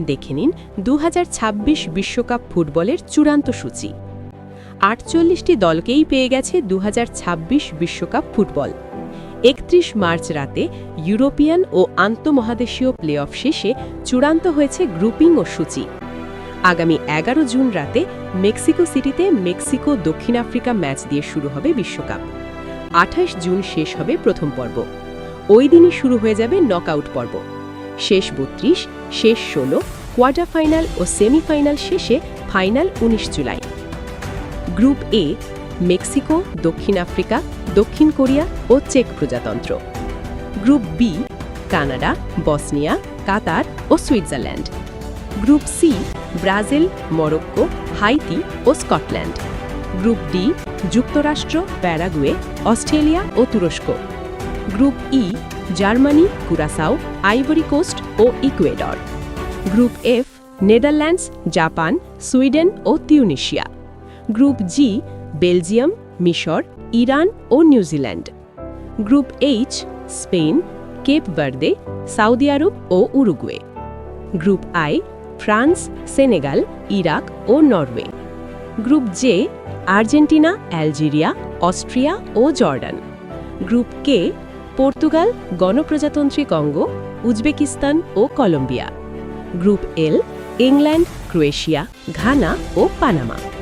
দেখে নিন 2026 বিশ্বকাপ ফুটবলের চূড়ান্ত সূচি। 48টি দলকেই পেয়ে গেছে 2026 বিশ্বকাপ ফুটবল। 31 মার্চ রাতে ইউরোপিয়ান ও আন্তঃমহাদেশীয় প্লে অফ শেষে চূড়ান্ত হয়েছে গ্রুপিং ও সূচি। আগামী 11 জুন রাতে মেক্সিকো সিটিতে মেক্সিকো দক্ষিণ আফ্রিকা ম্যাচ দিয়ে শুরু হবে বিশ্বকাপ। 28 জুন শেষ হবে প্রথম পর্ব। ওই দিনই শুরু হয়ে যাবে নকআউট পর্ব। শেষ 32, শেষ 16, কোয়ার্টার ফাইনাল ও সেমিফাইনাল শেষে ফাইনাল 19 জুলাই। গ্রুপ এ মেক্সিকো, দক্ষিণ আফ্রিকা, দক্ষিণ কোরিয়া ও চেক প্রজাতন্ত্র। Group B Canada, Bosnia, Qatar ও Switzerland. Group C Brazil, Morocco, Haiti ও স্কটল্যান্ড। গ্রুপ ডি যুক্তরাষ্ট্র, প্যারাগুয়ে, অস্ট্রেলিয়া ও তুরস্ক। Group E Germany, Curacao, Ivory Coast ও Ecuador. Group F Netherlands, Japan, Sweden ও তিউনিশিয়া। গ্রুপ জি বেলজিয়াম, মিশর, Iran ও New Zealand. Group H Spain, Cape Verde, Saudi আরব ও Uruguay. Group I France, Senegal, Iraq ও Norway. Group J Argentina, Algeria, Austria ও Jordan. Group K Portugal, গণপ্রজাতন্ত্রী Congo, Uzbekistan ও Colombia. Group L England, Croatia, Ghana ও Panama.